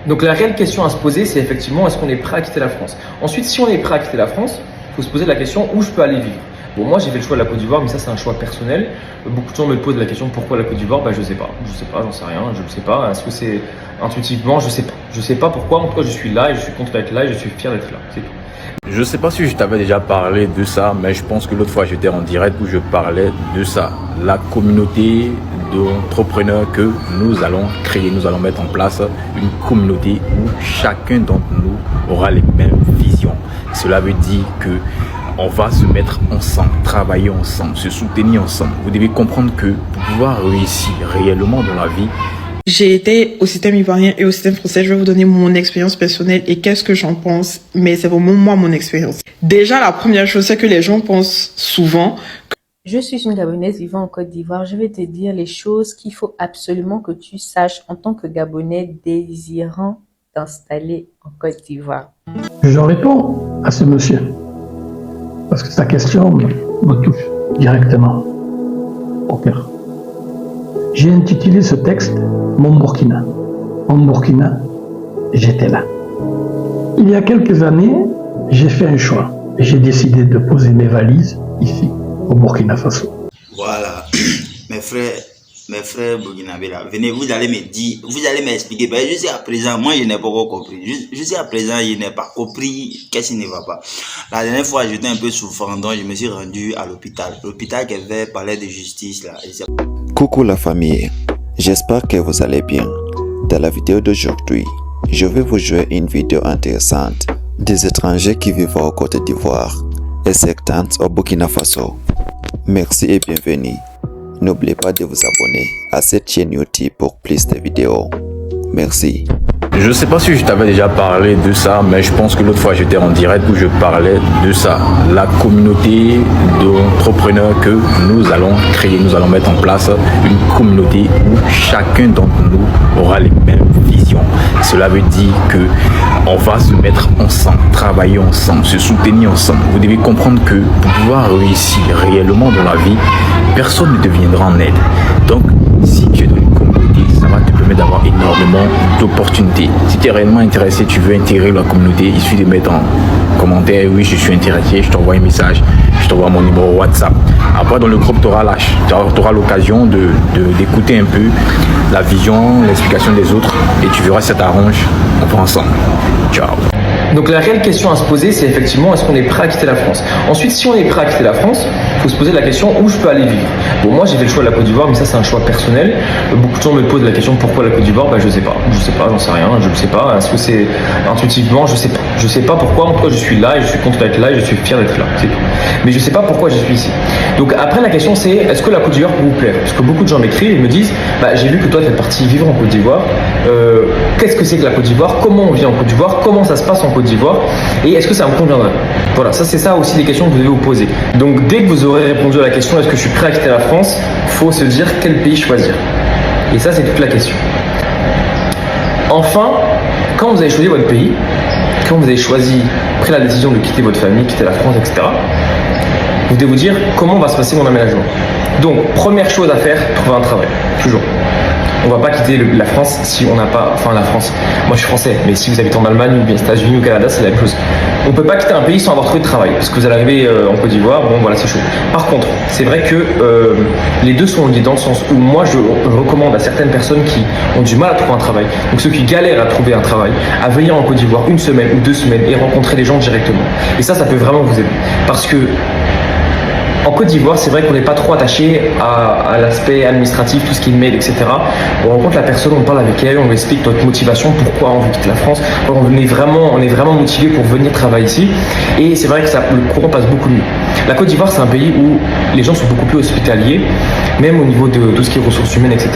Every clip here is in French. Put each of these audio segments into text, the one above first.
Donc la réelle question à se poser, c'est effectivement, est-ce qu'on est prêt à quitter la France? Ensuite, si on est prêt à quitter la France, il faut se poser la question, où je peux aller vivre? Bon, moi j'ai fait le choix de la Côte d'Ivoire, mais ça c'est un choix personnel. Beaucoup de gens me posent la question, pourquoi la Côte d'Ivoire? Je sais pas, j'en sais rien, je ne sais pas. Est-ce que c'est intuitivement? Je sais pas. Je sais pas pourquoi, en tout cas je suis là et je suis content d'être là et je suis fier d'être là, c'est tout. Je ne sais pas si je t'avais déjà parlé de ça, mais je pense que l'autre fois j'étais en direct où je parlais de ça. La communauté d'entrepreneurs que nous allons créer, nous allons mettre en place une communauté où chacun d'entre nous aura les mêmes visions. Cela veut dire que on va se mettre ensemble, travailler ensemble, se soutenir ensemble. Vous devez comprendre que pour pouvoir réussir réellement dans la vie, j'ai été au système ivoirien et au système français. Je vais vous donner mon expérience personnelle et qu'est-ce que j'en pense. Mais c'est vraiment moi, mon expérience. Déjà, la première chose, c'est que les gens pensent souvent. Je suis une Gabonaise vivant en Côte d'Ivoire. Je vais te dire les choses qu'il faut absolument que tu saches en tant que Gabonais désirant t'installer en Côte d'Ivoire. Je réponds à ce monsieur parce que sa question me touche directement au cœur. J'ai intitulé ce texte « Mon Burkina ». Mon Burkina, j'étais là. Il y a quelques années, j'ai fait un choix. J'ai décidé de poser mes valises ici, au Burkina Faso. Voilà, mes frères burkinabés là, venez, vous allez me dire, vous allez m'expliquer. Jusqu'à présent, moi je n'ai pas encore compris. Jusqu'à présent, je n'ai pas compris qu'est-ce qui ne va pas. La dernière fois, j'étais un peu souffrant, donc je me suis rendu à l'hôpital. L'hôpital qui avait parlé de justice là. Coucou la famille, j'espère que vous allez bien. Dans la vidéo d'aujourd'hui, je vais vous jouer une vidéo intéressante des étrangers qui vivent au Côte d'Ivoire et certains au Burkina Faso. Merci et bienvenue. N'oubliez pas de vous abonner à cette chaîne YouTube pour plus de vidéos. Merci. je ne sais pas si je t'avais déjà parlé de ça, mais je pense que l'autre fois j'étais en direct où je parlais de ça. La communauté d'entrepreneurs que nous allons créer, nous allons mettre en place une communauté où chacun d'entre nous aura les mêmes visions. Cela veut dire que on va se mettre ensemble, travailler ensemble, se soutenir ensemble. Vous devez comprendre que pour pouvoir réussir réellement dans la vie, personne ne te viendra en aide. Donc, si tu es dans une communauté, ça va te permettre d'avoir énormément d'opportunités. Si tu es réellement intéressé, tu veux intégrer la communauté, il suffit de mettre en commentaire, oui, je suis intéressé, je t'envoie un message, je t'envoie mon numéro WhatsApp. Après, dans le groupe, tu auras l'occasion d'écouter un peu la vision, l'explication des autres et tu verras si ça t'arrange. On va ensemble. Ciao. Donc la réelle question à se poser, c'est effectivement, est-ce qu'on est prêt à quitter la France? Ensuite, si on est prêt à quitter la France, il faut se poser la question, où je peux aller vivre? Bon, moi j'ai fait le choix de la Côte d'Ivoire, mais ça c'est un choix personnel. Beaucoup de gens me posent la question, pourquoi la Côte d'Ivoire? Je sais pas, j'en sais rien, je ne sais pas. Est-ce que c'est intuitivement? Je sais pas. Je sais pas pourquoi, en tout cas je suis là et je suis content d'être là et je suis fier d'être là, c'est tout. Mais je sais pas pourquoi je suis ici. Donc après la question c'est, est-ce que la Côte d'Ivoire peut vous plaire? Parce que beaucoup de gens m'écrivent et me disent, j'ai vu que toi tu es parti vivre en Côte d'Ivoire. Qu'est-ce que c'est que la Côte d'Ivoire? Comment on vit en Côte d'Ivoire? Comment ça se passe en Côte d'Ivoire? Et est-ce que ça me conviendrait? Voilà, ça c'est ça aussi les questions que vous devez vous poser. Donc dès que vous aurez répondu à la question, est-ce que je suis prêt à quitter la France? Faut se dire quel pays choisir. Et ça c'est toute la question. Enfin, quand vous avez choisi votre pays, quand vous avez pris la décision de quitter votre famille, quitter la France, etc., vous devez vous dire comment va se passer mon aménagement. Donc, première chose à faire, trouver un travail. Toujours. On ne va pas quitter la France si on n'a pas... Enfin, la France. Moi, je suis français, mais si vous habitez en Allemagne, ou bien aux États-Unis ou au Canada, c'est la même chose. On ne peut pas quitter un pays sans avoir trouvé de travail. Parce que vous allez arriver en Côte d'Ivoire, bon, voilà, c'est chaud. Par contre, c'est vrai que les deux sont liés dans le sens où moi, je recommande à certaines personnes qui ont du mal à trouver un travail, donc ceux qui galèrent à trouver un travail, à venir en Côte d'Ivoire 1 semaine ou 2 semaines et rencontrer les gens directement. Et ça peut vraiment vous aider. Parce que en Côte d'Ivoire, c'est vrai qu'on n'est pas trop attaché à l'aspect administratif, tout ce qui est mail, etc. On rencontre la personne, on parle avec elle, on lui explique notre motivation, pourquoi on veut quitter la France. On est vraiment motivé pour venir travailler ici. Et c'est vrai que le courant passe beaucoup mieux. La Côte d'Ivoire, c'est un pays où les gens sont beaucoup plus hospitaliers, même au niveau de tout ce qui est ressources humaines, etc.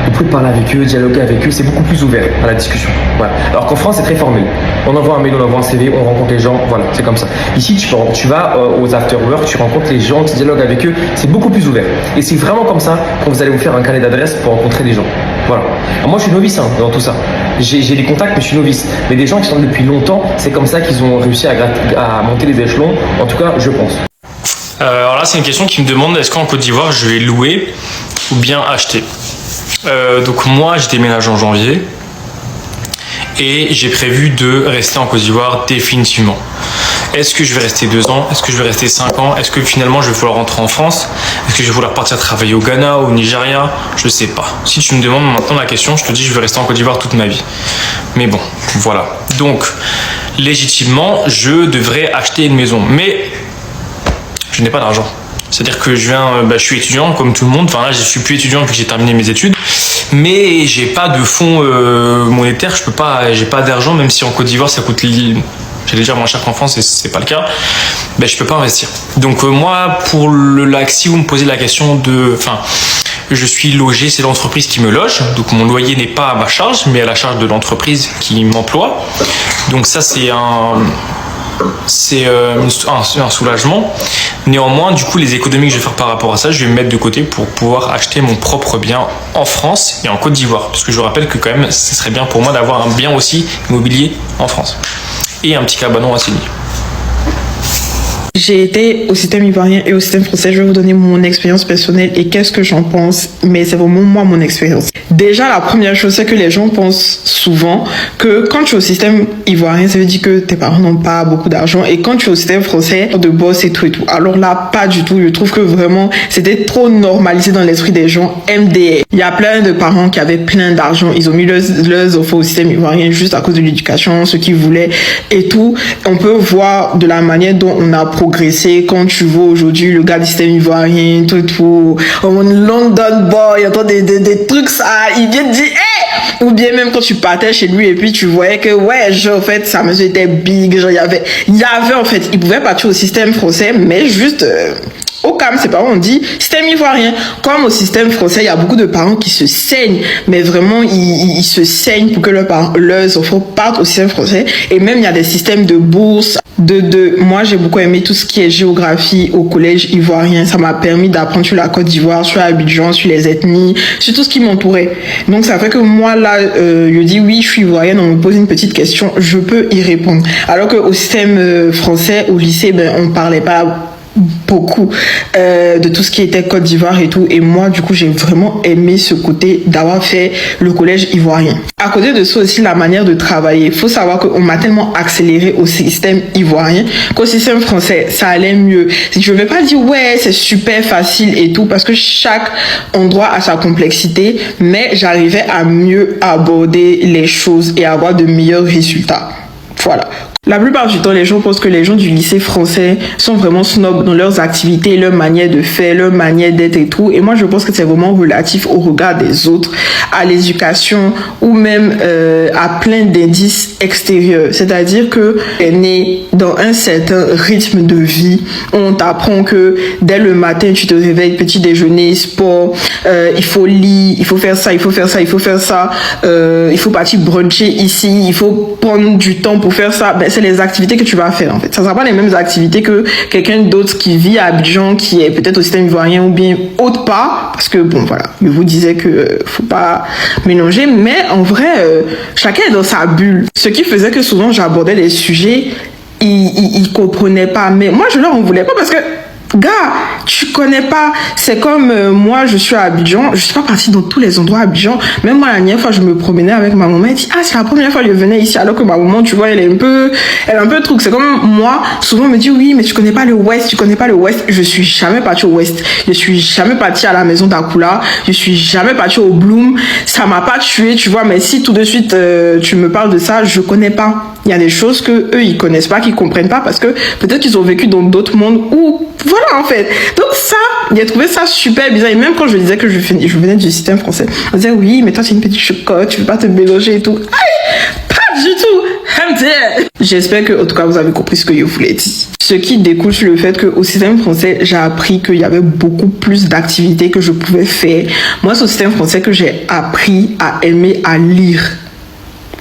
Vous pouvez parler avec eux, dialoguer avec eux, c'est beaucoup plus ouvert à la discussion. Voilà. Alors qu'en France, c'est très formel. On envoie un mail, on envoie un CV, on rencontre les gens, voilà, c'est comme ça. Ici, tu vas aux after-work, tu rencontres les gens, tu dialogues avec eux, c'est beaucoup plus ouvert. Et c'est vraiment comme ça que vous allez vous faire un carnet d'adresses pour rencontrer des gens. Voilà. Alors moi, je suis novice dans tout ça. J'ai des contacts, mais je suis novice. Mais des gens qui sont là depuis longtemps, c'est comme ça qu'ils ont réussi à monter les échelons. En tout cas, je pense. Alors là, c'est une question qui me demande, est-ce qu'en Côte d'Ivoire, je vais louer ou bien acheter? Donc moi, je déménage en janvier. et j'ai prévu de rester en Côte d'Ivoire définitivement. Est-ce que je vais rester 2 ans? Est-ce que je vais rester 5 ans? Est-ce que finalement je vais vouloir rentrer en France? Est-ce que je vais vouloir partir travailler au Ghana, au Nigeria? Je sais pas. Si tu me demandes maintenant la question, je te dis je vais rester en Côte d'Ivoire toute ma vie. Mais bon, voilà. Donc, légitimement, je devrais acheter une maison. Mais je n'ai pas d'argent. C'est-à-dire que je suis étudiant comme tout le monde. Enfin là, je suis plus étudiant depuis que j'ai terminé mes études. Mais j'ai pas de fonds monétaires. J'ai pas d'argent, même si en Côte d'Ivoire ça coûte, j'allais dire moins cher qu'en France, et c'est pas le cas. Je peux pas investir. Donc moi, si vous me posez la question je suis logé, c'est l'entreprise qui me loge. Donc mon loyer n'est pas à ma charge, mais à la charge de l'entreprise qui m'emploie. Donc ça, c'est un soulagement. Néanmoins, du coup, les économies que je vais faire par rapport à ça, je vais me mettre de côté pour pouvoir acheter mon propre bien en France et en Côte d'Ivoire. Parce que je vous rappelle que quand même, ce serait bien pour moi d'avoir un bien aussi immobilier en France. Et un petit cabanon à Sydney. J'ai été au système ivoirien et au système français. Je vais vous donner mon expérience personnelle et qu'est-ce que j'en pense, mais c'est vraiment moi mon expérience. Déjà, la première chose, c'est que les gens pensent souvent que quand tu es au système ivoirien, ça veut dire que tes parents n'ont pas beaucoup d'argent, et quand tu es au système français, de boss et tout et tout. Alors là, pas du tout. Je trouve que vraiment, c'était trop normalisé dans l'esprit des gens. MDR. Il y a plein de parents qui avaient plein d'argent. Ils ont mis leurs enfants au système ivoirien juste à cause de l'éducation, ce qu'ils voulaient et tout. On peut voir de la manière dont on a progressé quand tu vois aujourd'hui le gars du système ivoirien, tout, mon London boy, entend des trucs ça, il vient te dire hey! Ou bien même quand tu partais chez lui et puis tu voyais que ouais, genre en fait sa maison était big, genre il y avait en fait, il pouvait partir au système français, mais juste au calme, ses parents ont dit système ivoirien. Comme au système français, il y a beaucoup de parents qui se saignent, mais vraiment ils se saignent pour que leurs enfants partent au système français. Et même il y a des systèmes de bourse. Moi j'ai beaucoup aimé tout ce qui est géographie au collège ivoirien. Ça m'a permis d'apprendre sur la Côte d'Ivoire, sur Abidjan, sur les ethnies, sur tout ce qui m'entourait. Donc ça fait que moi là, je dis oui, je suis ivoirienne, on me pose une petite question, je peux y répondre. Alors que au système français, au lycée, on parlait pas beaucoup de tout ce qui était Côte d'Ivoire et tout, et moi du coup j'ai vraiment aimé ce côté d'avoir fait le collège ivoirien. À côté de ça aussi, la manière de travailler, il faut savoir qu'on m'a tellement accéléré au système ivoirien qu'au système français ça allait mieux. Je vais pas dire ouais c'est super facile et tout, parce que chaque endroit a sa complexité, mais j'arrivais à mieux aborder les choses et avoir de meilleurs résultats. Voilà. La plupart du temps, les gens pensent que les gens du lycée français sont vraiment snobs dans leurs activités, leur manière de faire, leur manière d'être et tout. Et moi, je pense que c'est vraiment relatif au regard des autres, à l'éducation ou même à plein d'indices extérieurs. C'est-à-dire que tu es né dans un certain rythme de vie. On t'apprend que dès le matin, tu te réveilles, petit déjeuner, sport, il faut lire, il faut faire ça, il faut faire ça, il faut faire ça, il faut partir bruncher ici, il faut prendre du temps pour faire ça. C'est les activités que tu vas faire en fait. Ça ne sera pas les mêmes activités que quelqu'un d'autre qui vit à Abidjan, qui est peut-être au système ivoirien ou bien autre part, parce que bon voilà, je vous disais que faut pas mélanger, mais en vrai, chacun est dans sa bulle. Ce qui faisait que souvent j'abordais des sujets, ils comprenaient pas, mais moi je leur en voulais pas parce que gars, tu connais pas. C'est comme moi, je suis à Abidjan. Je suis pas partie dans tous les endroits à Abidjan. Même moi, la dernière fois, je me promenais avec ma maman. Elle dit, c'est la première fois que je venais ici. Alors que ma maman, tu vois, elle a un peu truc. C'est comme moi, souvent, on me dit, oui, mais tu connais pas le Ouest, tu connais pas le Ouest. Je suis jamais partie au Ouest. Je suis jamais partie à la maison d'Akula. Je suis jamais partie au Bloom. Ça m'a pas tué, tu vois. Mais si tout de suite, tu me parles de ça, je connais pas. Il y a des choses que eux, ils connaissent pas, qu'ils comprennent pas parce que peut-être qu'ils ont vécu dans d'autres mondes où, voilà, en fait. Donc ça, j'ai trouvé ça super bizarre. Et même quand je disais que je venais du système français, on disait, oui, mais toi, tu es une petite chocotte, tu veux pas te mélanger et tout. Aïe, pas du tout. J'espère que, en tout cas, vous avez compris ce que je voulais dire. Ce qui découle sur le fait qu'au système français, j'ai appris qu'il y avait beaucoup plus d'activités que je pouvais faire. Moi, c'est au système français que j'ai appris à aimer à lire.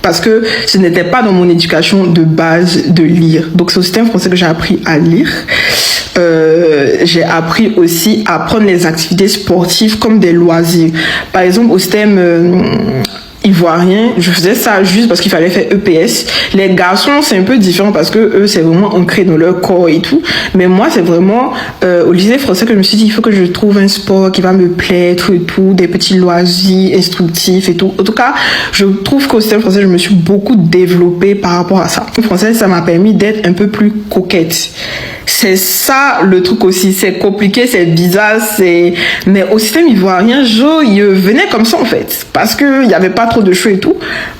Parce que ce n'était pas dans mon éducation de base de lire. Donc, c'est au système français que j'ai appris à lire. J'ai appris aussi à prendre les activités sportives comme des loisirs. Par exemple, au système ivoirien, je faisais ça juste parce qu'il fallait faire EPS. Les garçons, c'est un peu différent parce que eux, c'est vraiment ancré dans leur corps et tout. Mais moi, c'est vraiment au lycée français que je me suis dit, il faut que je trouve un sport qui va me plaire, tout et tout, des petits loisirs instructifs et tout. En tout cas, je trouve qu'au système français, je me suis beaucoup développée par rapport à ça. Le français, ça m'a permis d'être un peu plus coquette. C'est ça le truc aussi, c'est compliqué, c'est bizarre, mais au système ivoirien, il venait comme ça en fait, parce que il y avait pas trop de choix et tout.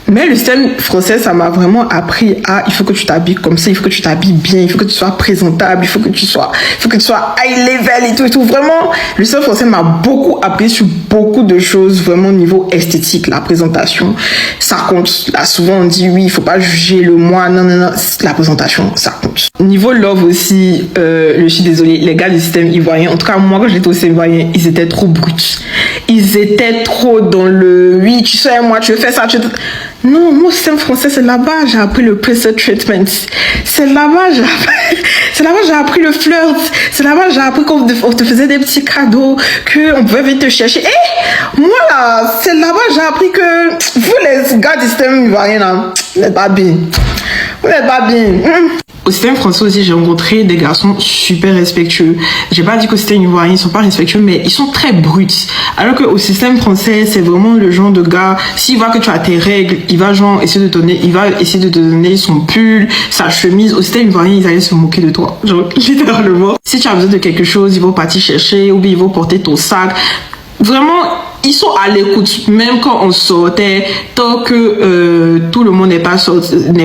Mais le système français, ça m'a vraiment appris à, il faut que tu t'habilles comme ça, il faut que tu t'habilles bien, il faut que tu sois présentable, il faut que tu sois high level et tout et tout. Vraiment, le système français m'a beaucoup appris sur beaucoup de choses, vraiment au niveau esthétique, la présentation, ça compte. Là, souvent on dit oui, il faut pas juger le moi, non, la présentation, ça compte. Niveau love aussi, je suis désolée, les gars du système ivoirien, en tout cas moi quand j'étais au système ivoirien, ils étaient trop bruts. Ils étaient trop dans le oui, tu sais, moi tu veux faire ça, non, moi au système français, c'est là-bas j'ai appris le pressure treatment. C'est là-bas j'ai appris le flirt. C'est là-bas j'ai appris qu'on te faisait des petits cadeaux, qu'on pouvait venir te chercher. Moi là, c'est là-bas j'ai appris que vous les gars du système ivoirien là, vous n'êtes pas bien. Vous n'êtes pas bien. Au système français aussi, j'ai rencontré des garçons super respectueux. J'ai pas dit qu'au système ivoirien, ils sont pas respectueux, mais ils sont très bruts. Alors qu'au système français, c'est vraiment le genre de gars, s'il voit que tu as tes règles, il va essayer de te donner son pull, sa chemise. Au système ivoirien, ils allaient se moquer de toi. Genre, littéralement. Si tu as besoin de quelque chose, ils vont partir chercher, ou bien ils vont porter ton sac. Vraiment, ils sont à l'écoute, même quand on sortait, tant que tout le monde n'est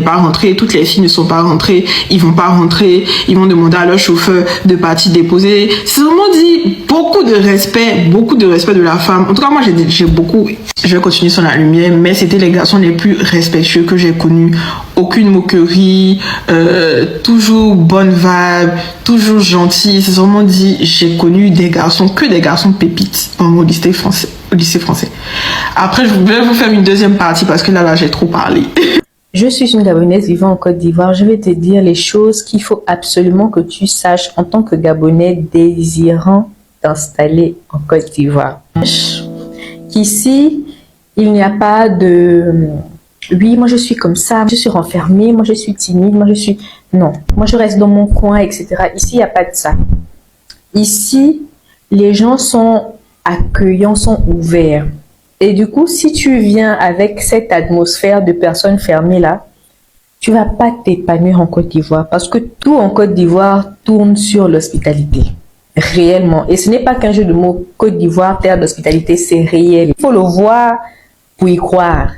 pas rentré, toutes les filles ne sont pas rentrées, ils vont pas rentrer, ils vont demander à leur chauffeur de partir déposer. C'est vraiment dit beaucoup de respect de la femme. En tout cas, moi j'ai beaucoup, je vais continuer sur la lumière, mais c'était les garçons les plus respectueux que j'ai connus. Aucune moquerie, toujours bonne vibe, toujours gentil. C'est vraiment dit, j'ai connu des garçons pépites dans mon lycée français. Après, je vais vous faire une deuxième partie parce que là, j'ai trop parlé. Je suis une Gabonaise vivant en Côte d'Ivoire. Je vais te dire les choses qu'il faut absolument que tu saches en tant que Gabonais désirant t'installer en Côte d'Ivoire. Qu'ici, il n'y a pas de... Oui, moi je suis comme ça, je suis renfermée, moi je suis timide, Non, moi je reste dans mon coin, etc. Ici, il n'y a pas de ça. Ici, les gens sont accueillants, sont ouverts. Et du coup, si tu viens avec cette atmosphère de personnes fermées là, tu vas pas t'épanouir en Côte d'Ivoire parce que tout en Côte d'Ivoire tourne sur l'hospitalité. Réellement. Et ce n'est pas qu'un jeu de mots. Côte d'Ivoire, terre d'hospitalité, c'est réel. Il faut le voir pour y croire.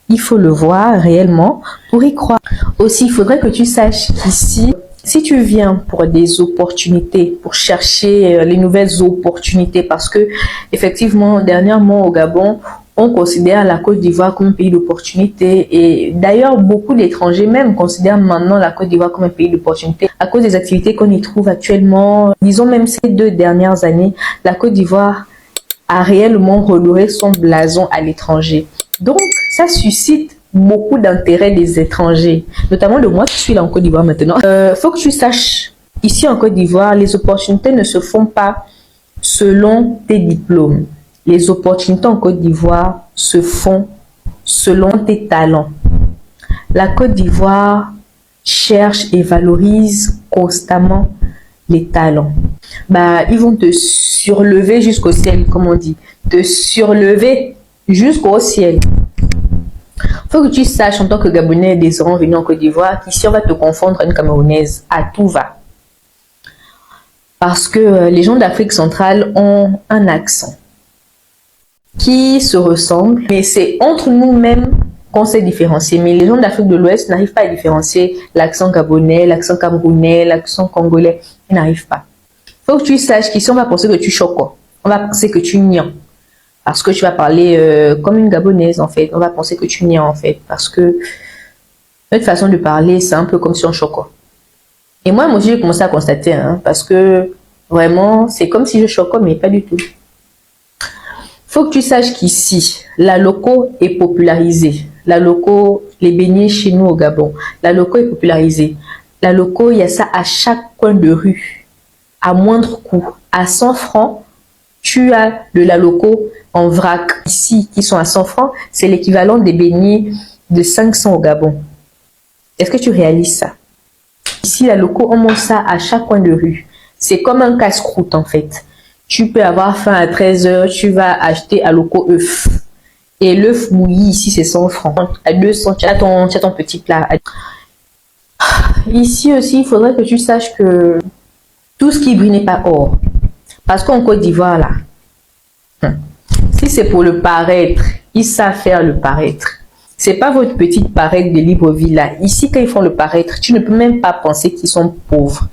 Il faut le voir réellement pour y croire. Aussi, il faudrait que tu saches qu'ici, si tu viens pour des opportunités, pour chercher les nouvelles opportunités, parce que effectivement, dernièrement au Gabon, on considère la Côte d'Ivoire comme un pays d'opportunités. Et d'ailleurs, beaucoup d'étrangers même considèrent maintenant la Côte d'Ivoire comme un pays d'opportunités à cause des activités qu'on y trouve actuellement. Disons même ces 2 dernières années, la Côte d'Ivoire a réellement redoré son blason à l'étranger. Donc, ça suscite beaucoup d'intérêt des étrangers, notamment de moi qui suis là en Côte d'Ivoire maintenant. Faut que tu saches, ici en Côte d'Ivoire, les opportunités ne se font pas selon tes diplômes. Les opportunités en Côte d'Ivoire se font selon tes talents. La Côte d'Ivoire cherche et valorise constamment les talents. Ils vont te surlever jusqu'au ciel, comme on dit. Te surlever jusqu'au ciel. Faut que tu saches en tant que Gabonais désirant venir en Côte d'Ivoire qu'ici on va te confondre à une Camerounaise. À tout va. Parce que les gens d'Afrique centrale ont un accent qui se ressemble. Mais c'est entre nous-mêmes qu'on sait différencier. Mais les gens d'Afrique de l'Ouest n'arrivent pas à différencier l'accent gabonais, l'accent camerounais, l'accent congolais. Ils n'arrivent pas. Faut que tu saches qu'ici on va penser que tu choques. On va penser que tu nians. Parce que tu vas parler comme une Gabonaise, en fait. On va penser que tu niais, en fait. Parce que notre façon de parler, c'est un peu comme si on choquait. Et moi aussi, j'ai commencé à constater, parce que vraiment, c'est comme si je choquais, mais pas du tout. Faut que tu saches qu'ici, la loco est popularisée. La loco, les beignets chez nous au Gabon, la loco est popularisée. La loco, il y a ça à chaque coin de rue, à moindre coût. À 100 francs, tu as de la loco en vrac ici qui sont à 100 francs, c'est l'équivalent des beignets de 500 au Gabon. Est-ce que tu réalises ça? Ici, la loco, on mange ça à chaque coin de rue. C'est comme un casse-croûte en fait. Tu peux avoir faim à 13h, tu vas acheter à loco œuf. Et l'œuf bouilli ici, c'est 100 francs. À 200, tu as ton petit plat. Ici aussi, il faudrait que tu saches que tout ce qui brille n'est pas or. Parce qu'en Côte d'Ivoire, là, si c'est pour le paraître, ils savent faire le paraître. C'est pas votre petite paraître de Libreville là. Ici, quand ils font le paraître, tu ne peux même pas penser qu'ils sont pauvres.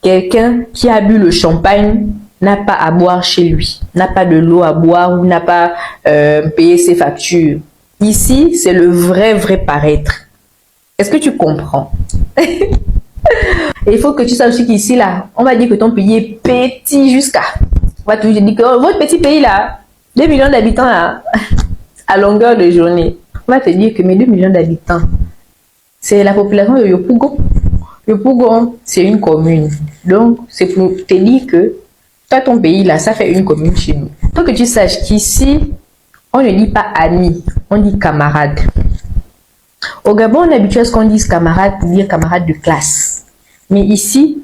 Quelqu'un qui a bu le champagne n'a pas à boire chez lui, n'a pas de l'eau à boire ou n'a pas payé ses factures. Ici, c'est le vrai paraître. Est-ce que tu comprends? Et il faut que tu saches aussi qu'ici, là, on va dire que ton pays est petit jusqu'à... On va te dire que votre petit pays, là, 2 millions d'habitants, là, à longueur de journée. On va te dire que mes 2 millions d'habitants, c'est la population de Yopougon. Yopougon, c'est une commune. Donc, c'est pour te dire que toi, ton pays, là, ça fait une commune chez nous. Il faut que tu saches qu'ici, on ne dit pas ami, on dit camarade. Au Gabon, on est habitué à ce qu'on dise camarade pour dire camarade de classe. Mais ici,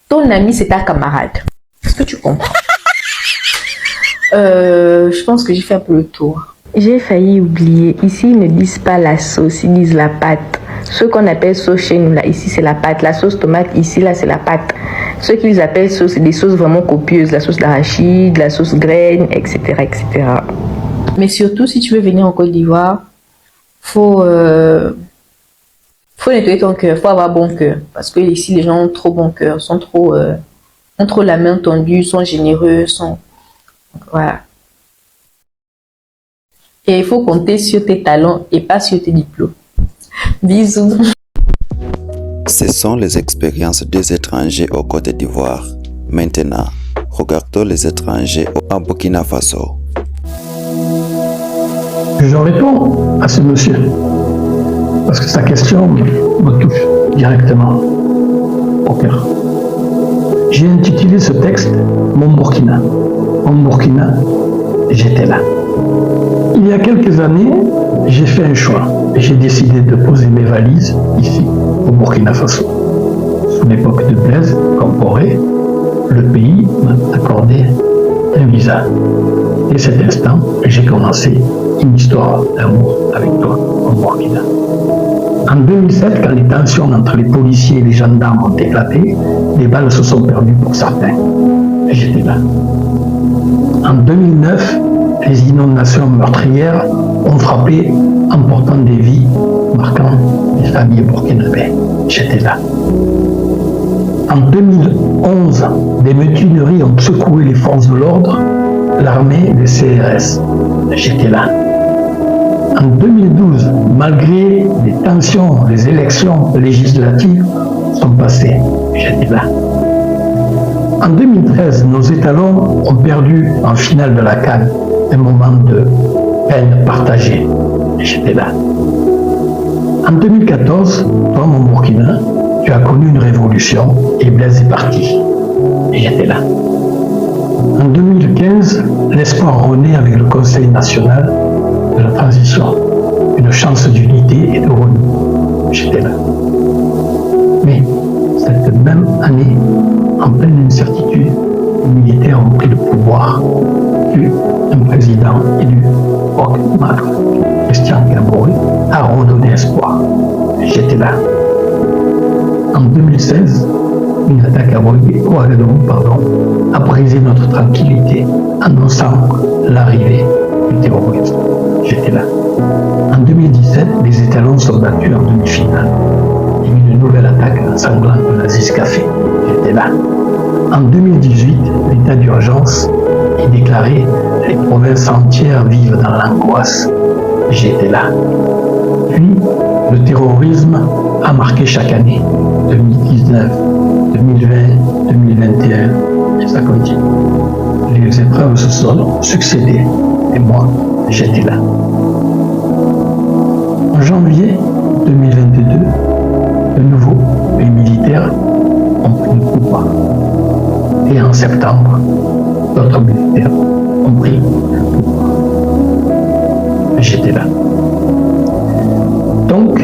ton ami, c'est ta camarade. Est-ce que tu comprends? Je pense que j'ai fait un peu le tour. J'ai failli oublier. Ici, ils ne disent pas la sauce, ils disent la pâte. Ce qu'on appelle sauce chez nous, là, ici, c'est la pâte. La sauce tomate, ici, là, c'est la pâte. Ce qu'ils appellent sauce, c'est des sauces vraiment copieuses. La sauce d'arachide, la sauce graine, etc., etc. Mais surtout, si tu veux venir en Côte d'Ivoire, faut nettoyer ton cœur, faut avoir bon cœur. Parce que ici, les gens ont trop bon cœur, ont trop la main tendue, sont généreux, voilà. Et il faut compter sur tes talents et pas sur tes diplômes. Bisous. Ce sont les expériences des étrangers au Côte d'Ivoire. Maintenant, regardons les étrangers au Burkina Faso. Je réponds à ce monsieur, parce que sa question me touche directement au cœur. J'ai intitulé ce texte « Mon Burkina ». Mon Burkina, j'étais là. Il y a quelques années, j'ai fait un choix. J'ai décidé de poser mes valises ici, au Burkina Faso. Sous l'époque de Blaise Compaoré, le pays m'a accordé un visa. Et cet instant, j'ai commencé une histoire d'amour avec toi, au Burkina. En 2007, quand les tensions entre les policiers et les gendarmes ont éclaté, les balles se sont perdues pour certains. J'étais là. En 2009, les inondations meurtrières ont frappé, emportant des vies, marquant les familles burkinabées. J'étais là. En 2011, des mutineries ont secoué les forces de l'ordre, l'armée, le CRS. J'étais là. En 2012, malgré les tensions, les élections législatives sont passées. J'étais là. En 2013, nos étalons ont perdu en finale de la CAN un moment de peine partagée. J'étais là. En 2014, toi, mon Burkina, tu as connu une révolution et Blaise est parti. Et j'étais là. En 2015, l'espoir renaît avec le Conseil national de la transition. Une chance d'unité et de renouveau. J'étais là. Mais cette même année, en pleine incertitude, les militaires ont pris le pouvoir, puis un président élu, Roch Marc Christian Kaboré, a redonné espoir. J'étais là. En 2016, une attaque à Ouagadougou, a brisé notre tranquillité, annonçant l'arrivée du terrorisme. J'étais là. En 2017, les étalons sont battus en demi-finale. Et une nouvelle attaque sanglante de l'Aziz Café. J'étais là. En 2018, l'état d'urgence est déclaré. Les provinces entières vivent dans l'angoisse. J'étais là. Puis, le terrorisme a marqué chaque année. 2019, 2020, 2021, et ça continue. Les épreuves se sont succédées. Et moi, j'étais là. En janvier 2022, de nouveau, les militaires ont pris le pouvoir. Et en septembre, d'autres militaires ont pris le pouvoir. j'étais là. Donc,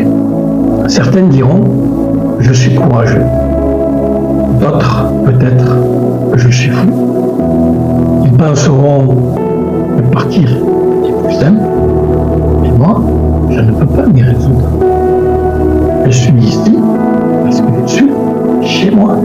certains diront, je suis courageux. D'autres, peut-être, que je suis fou. Ils penseront que partir est plus simple. Mais moi, je ne peux pas m'y résoudre. Je suis ici parce que je suis chez moi.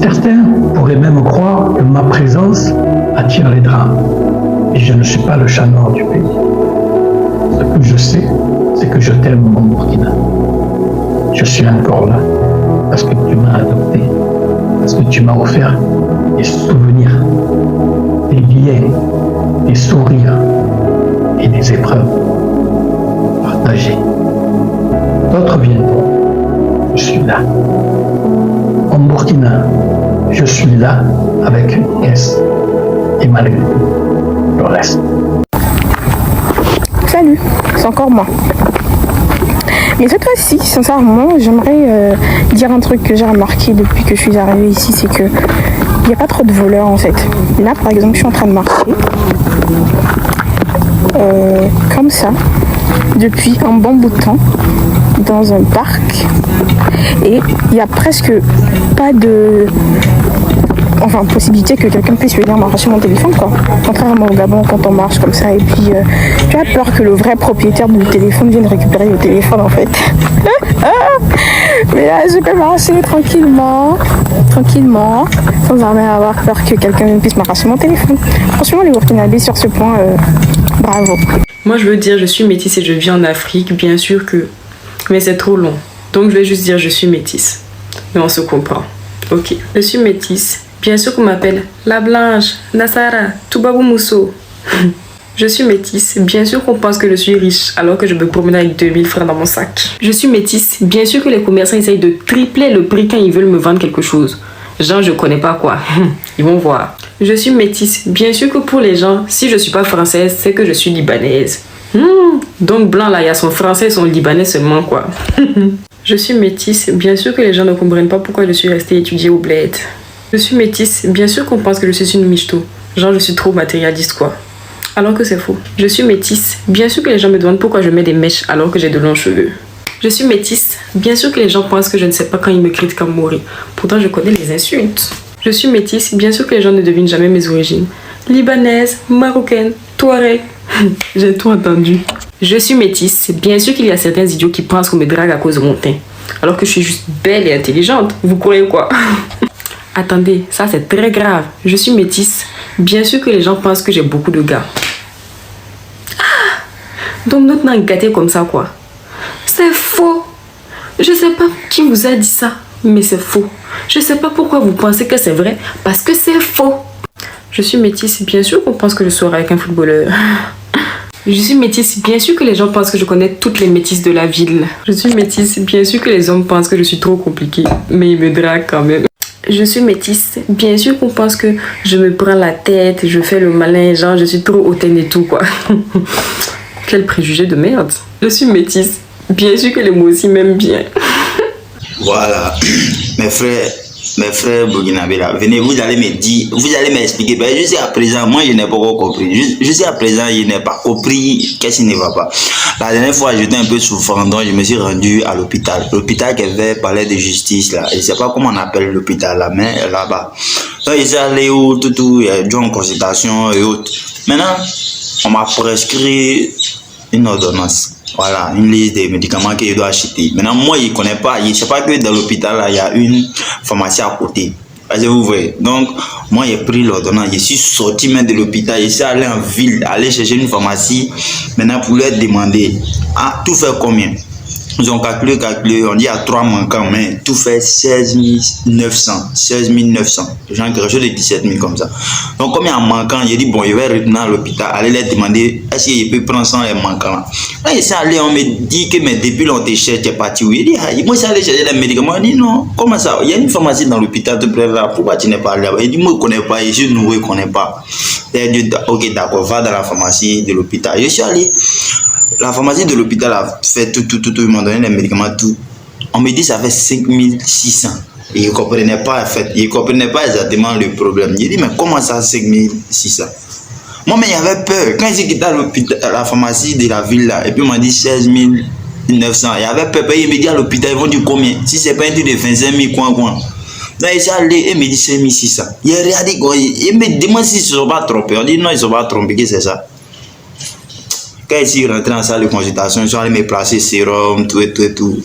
Certains pourraient même croire que ma présence attire les drames. Et je ne suis pas le chat noir du pays. Ce que je sais, c'est que je t'aime, mon Burkina. Je suis encore là parce que tu m'as adopté, parce que tu m'as offert des souvenirs, des liens, des sourires et des épreuves partagées. D'autres viendront. Je suis là. En Burkina, je suis là avec une S. Et malgré tout, le reste. Salut, c'est encore moi. Mais cette fois-ci, sincèrement, j'aimerais dire un truc que j'ai remarqué depuis que je suis arrivée ici, c'est que il n'y a pas trop de voleurs en fait. Là, par exemple, je suis en train de marcher, comme ça, depuis un bon bout de temps, dans un parc, et il n'y a presque pas de... Enfin, possibilité que quelqu'un puisse venir m'arracher mon téléphone, quoi. Contrairement au Gabon, quand on marche comme ça, et puis tu as peur que le vrai propriétaire du téléphone vienne récupérer le téléphone, en fait. Mais là, je peux marcher tranquillement, sans jamais avoir peur que quelqu'un puisse m'arracher mon téléphone. Franchement, les Burkinabés, sur ce point, bravo. Moi, je veux dire, je suis métisse et je vis en Afrique, bien sûr que... Mais c'est trop long. Donc, je vais juste dire, je suis métisse. Mais on se comprend. Ok, je suis métisse. Bien sûr qu'on m'appelle La Blanche, Nassara, Toubabou Mousso. Je suis métisse. Bien sûr qu'on pense que je suis riche alors que je me promène avec 2000 francs dans mon sac. Je suis métisse. Bien sûr que les commerçants essayent de tripler le prix quand ils veulent me vendre quelque chose. Genre, je connais pas quoi. Ils vont voir. Je suis métisse. Bien sûr que pour les gens, si je suis pas française, c'est que je suis libanaise. Donc blanc là, il y a son français et son libanais seulement quoi. Je suis métisse. Bien sûr que les gens ne comprennent pas pourquoi je suis restée étudier au bled. Je suis métisse, bien sûr qu'on pense que je suis une michto. Genre je suis trop matérialiste quoi. Alors que c'est faux. Je suis métisse, bien sûr que les gens me demandent pourquoi je mets des mèches alors que j'ai de longs cheveux. Je suis métisse, bien sûr que les gens pensent que je ne sais pas quand ils me critiquent comme Mori. Pourtant je connais les insultes. Je suis métisse, bien sûr que les gens ne devinent jamais mes origines. Libanaise, marocaine, touareg. J'ai tout entendu. Je suis métisse, bien sûr qu'il y a certains idiots qui pensent qu'on me drague à cause de mon teint. Alors que je suis juste belle et intelligente. Vous croyez quoi? Attendez, ça c'est très grave. Je suis métisse. Bien sûr que les gens pensent que j'ai beaucoup de gars. Donc notre n'a gâté comme ça quoi. C'est faux. Je sais pas qui vous a dit ça, mais c'est faux. Je sais pas pourquoi vous pensez que c'est vrai, parce que c'est faux. Je suis métisse. Bien sûr qu'on pense que je serai avec un footballeur. Je suis métisse, bien sûr que les gens pensent que je connais toutes les métisses de la ville. Je suis métisse, bien sûr que les hommes pensent que je suis trop compliquée, mais ils me draguent quand même. Je suis métisse, bien sûr qu'on pense que je me prends la tête, je fais le malin, genre je suis trop hautaine et tout quoi. Quel préjugé de merde. Je suis métisse, bien sûr que les mots aussi m'aiment bien. Voilà, mes frères burkinabés là, venez, vous allez me dire, vous allez m'expliquer. Ben, jusqu'à présent, moi je n'ai pas encore compris. Jusqu'à présent, je n'ai pas compris qu'est-ce qui ne va pas. La dernière fois, j'étais un peu souffrant, donc je me suis rendu à l'hôpital. L'hôpital qui avait parlé de justice là. Je ne sais pas comment on appelle l'hôpital là, mais là-bas. Donc, je suis allé où, tout, il y a en consultation et autres. Maintenant, on m'a prescrit une ordonnance. Voilà, une liste des médicaments que je dois acheter. Maintenant, moi, je ne connais pas. Je ne sais pas que dans l'hôpital, là, il y a une pharmacie à côté. Vous voyez. Donc, moi, j'ai pris l'ordonnance. Je suis sorti même de l'hôpital. Je suis allé en ville, aller chercher une pharmacie. Maintenant, pour leur demander, ah, tout fait combien? Ils ont calculé, on dit à 3 manquants, mais tout fait 16 900. 16 900. Genre quelque chose de 17 000 comme ça. Donc, comme il y a un manquant, j'ai dit, bon, je vais retourner à l'hôpital, aller leur demander, est-ce que je peux prendre sans les manquants là? Là, je suis allé, on me dit que mais depuis on te cherche, tu es parti où? Il dit, ah, moi, je suis allé chercher les médicaments. Il dit, non, comment ça? Il y a une pharmacie dans l'hôpital, tu peux là, pourquoi tu n'es pas là? Il dit, moi, je ne connais pas, je suis nouveau, je ne connais pas. Il dit, ok, d'accord, va dans la pharmacie de l'hôpital. Je suis allé. La pharmacie de l'hôpital a fait tout, ils m'ont donné les médicaments, tout. On me dit ça fait 5600. Et il ne comprenait pas, en fait. Il ne comprenait pas exactement le problème. Il dit, mais comment ça, 5600? Moi, mais il avait peur. Quand il quittait la pharmacie de la ville, là, et puis il m'a dit 16 900. Il avait peur. Il me dit à l'hôpital, ils vont dire combien? Si c'est pas un truc de 25 000, quoi. Donc, il s'est allé et me dit 5600. Il a regardé, il me demande s'ils ne se sont pas trompés. On dit non, ils ne se sont pas trompés, que c'est ça. Quand ils sont rentrés en salle de consultation, ils sont allés me placer sérum, tout.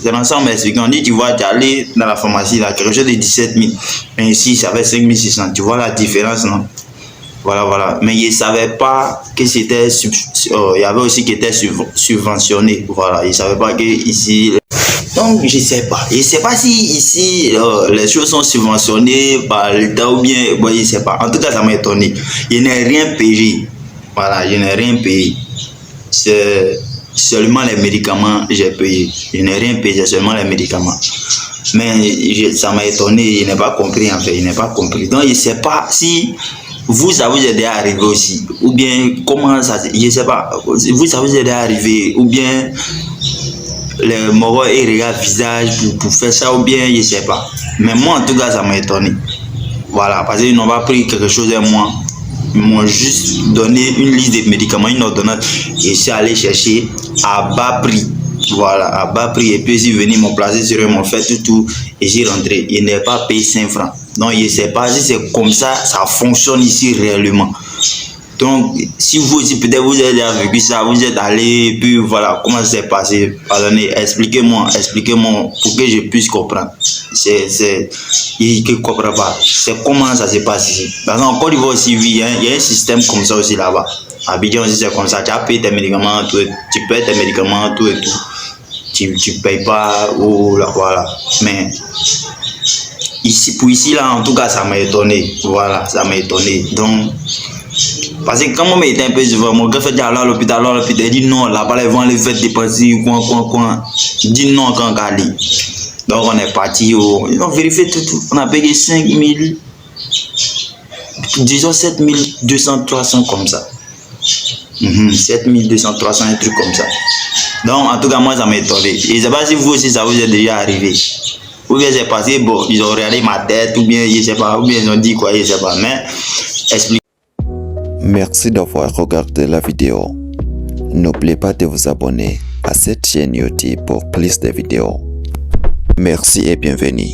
C'est dans ça qu'on m'a expliqué. On dit, tu vois, tu es allé dans la pharmacie, là, quelque chose de 17 000. Mais ici, ça fait 5 600. Tu vois la différence, non? Voilà. Mais ils ne savaient pas que c'était... il y avait aussi qui était subventionné. Voilà, ils ne savaient pas que ici... Donc, je ne sais pas. Je ne sais pas si ici, les choses sont subventionnées par l'État ou bien... Bon, je ne sais pas. En tout cas, ça m'a étonné. Je n'ai rien payé. Voilà, je n'ai rien payé. C'est seulement les médicaments que j'ai payé. Je n'ai rien payé, c'est seulement les médicaments. Mais ça m'a étonné, je n'ai pas compris en fait, je n'ai pas compris. Donc je ne sais pas si vous, ça vous est déjà arrivé aussi, ou bien comment ça, je ne sais pas, vous, ça vous est déjà arrivé, ou bien les moraux et regardent visage pour faire ça, ou bien je ne sais pas. Mais moi en tout cas, ça m'a étonné. Voilà, parce qu'ils n'ont pas pris quelque chose de moi. Ils m'ont juste donné une liste de médicaments, une ordonnance. Et je suis allé chercher à bas prix. Voilà, à bas prix. Et puis ils sont venus, m'ont placé sur eux, m'ont fait tout. Et j'ai rentré. Ils n'ont pas payé 5 francs. Donc je ne sais pas si c'est comme ça, ça fonctionne ici réellement. Donc, si vous aussi, peut-être vous avez déjà vécu ça, vous êtes allé, et puis voilà, comment ça s'est passé? Pardonnez, expliquez-moi pour que je puisse comprendre. Je ne comprends pas. C'est comment ça se passe ici. Parce qu'en Côte d'Ivoire aussi, il y a un système comme ça aussi là-bas. À Abidjan aussi, c'est comme ça. Tu as payé tes médicaments, tu payes tes médicaments, tout et tout. Tu ne payes pas, voilà. Mais ici, là, en tout cas, ça m'a étonné. Voilà, ça m'a étonné. Donc, parce que quand moi j'étais un peu souvent, mon gars fait dire à l'hôpital, il dit non, là-bas ils vont aller faire dépenser, quoi. Il dit non quand on dit. Donc on est parti, ils ont vérifié tout. On a payé 5 000, disons 7 200, 300 comme ça. 7 200, 300, un truc comme ça. Donc en tout cas, moi ça m'a étonné. Et je ne sais pas si vous aussi ça vous est déjà arrivé. Ou bien c'est passé, bon, ils ont regardé ma tête, ou bien je ne sais pas, ou bien ils ont dit quoi, je ne sais pas. Mais explique. Merci d'avoir regardé la vidéo. N'oubliez pas de vous abonner à cette chaîne YouTube pour plus de vidéos. Merci et bienvenue.